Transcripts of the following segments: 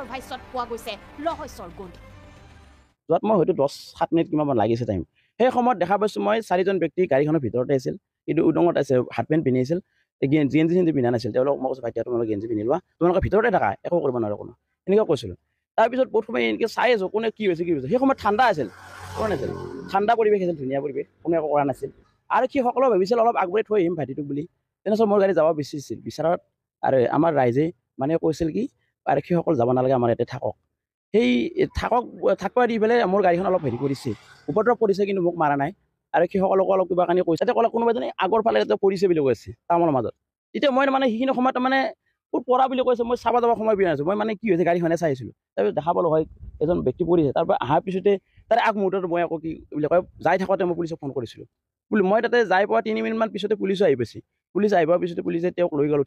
বাছৰ ভাষ্যত পোৱা গৈছে ৰহস্যৰ গোন্ধ। য'ত মই হয়তো 10-7 মিনিট কিমান লাগিছে টাইম। সেই সময়ত দেখা পাইছোঁ মই 4জন ব্যক্তি গাড়ীখনৰ ভিতৰতে আছিল, কিন্তু উদঙত আছে, হাফ পেণ্ট পিন্ধি আছিল, গেঞ্জি পিন্ধা নাছিল। তেওঁলোকক মই কৈছোঁ, ভাইটি তোমালোকে গেঞ্জি পিন্ধি লোৱা, তোমালোকে ভিতৰতে থাকা, একো কৰিব নোৱাৰে কোনো, এনেকুৱা কৈছিলোঁ। তাৰপিছত বহুত সময় এনেকৈ চাই আছোঁ কোনে কি হৈছে। সেই সময়ত ঠাণ্ডা আছিল, কোৱা নাছিল, ঠাণ্ডা পৰিৱেশ আছিল, ধুনীয়া পৰিৱেশ, কোনো একো কৰা নাছিল। আৰক্ষীসকলেও ভাবিছিল অলপ আগবঢ়াই থৈ আহিম ভাইটিটোক বুলি, তেনেচোন মোৰ গাড়ী যাব বিচাৰিছিল। বিচাৰত আৰু আমাৰ ৰাইজে মানে কৈছিল কি আৰক্ষীসকল যাব নালাগে, আমাৰ ইয়াতে থাকক। সেই থাকিব দি পেলাই মোৰ গাড়ীখন অলপ হেৰি কৰিছে, উপদ্ৰৱ কৰিছে, কিন্তু মোক মাৰা নাই। আৰক্ষীসকলকো অলপ কিবা কানি কৈছে, তাতে ক'লে কোনোবা এজনে আগৰ ফালে পৰিছে বুলি কৈছে টাউনৰ মাজত। এতিয়া মই মানে সেইখিনি সময়ত মানে ক'ত পৰা বুলি কৈছে, মই চাব যাব সময় বিনা আছোঁ। মই মানে কি হৈছে গাড়ীখনে চাই আছিলোঁ, তাৰপিছত দেখা পালোঁ হয় এজন ব্যক্তি পৰিছে। তাৰপৰা অহাৰ পিছতে তাৰে আগমুহূৰ্তত মই আকৌ কি বুলি কয় যাই থাকোঁতে মই পুলিচক ফোন কৰিছিলোঁ। মই তাতে যাই পোৱা 3 মিনিটমান পিছতে পুলিচো আহি পাইছে। পুলিচ আহি পোৱাৰ পিছতে পুলিচে তেওঁক লৈ গ'ল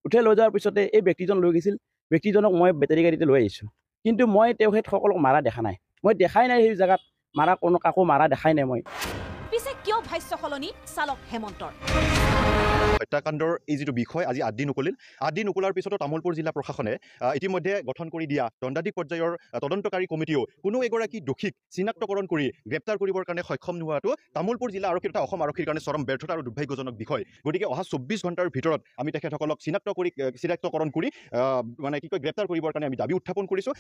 উঠে লৈ যোৱাৰ পিছতে এই ব্যক্তিজন লৈ গৈছিল। ব্যক্তিজনক মই বেটাৰী গাড়ীতে লৈ আহিছোঁ, কিন্তু মই তেওঁ সকলক মাৰা দেখা নাই। মই দেখাই নাই সেই জেগাত মাৰা, কোনো কাকো মাৰা দেখাই নাই মই। পিছে কিয় ভাষ্য সলনি চালক হেমন্তৰ? হত্যাকাণ্ডৰ এই যিটো বিষয় আজি 8 দিন উকলিল। 8 দিন উকলাৰ পিছতো তামোলপুৰ জিলা প্ৰশাসনে ইতিমধ্যে গঠন কৰি দিয়া দণ্ডাধীশ পৰ্যায়ৰ তদন্তকাৰী কমিটিও কোনো এগৰাকী দোষীক চিনাক্তকৰণ কৰি গ্ৰেপ্তাৰ কৰিবৰ কাৰণে সক্ষম নোহোৱাটো তামোলপুৰ জিলা আৰক্ষী তথা অসম আৰক্ষীৰ কাৰণে চৰম ব্যৰ্থতা আৰু দুৰ্ভাগ্যজনক বিষয়। গতিকে অহা 24 ঘণ্টাৰ ভিতৰত আমি তেখেতসকলক চিনাক্তকৰণ কৰি মানে গ্ৰেপ্তাৰ কৰিবৰ কাৰণে আমি দাবী উত্থাপন কৰিছোঁ।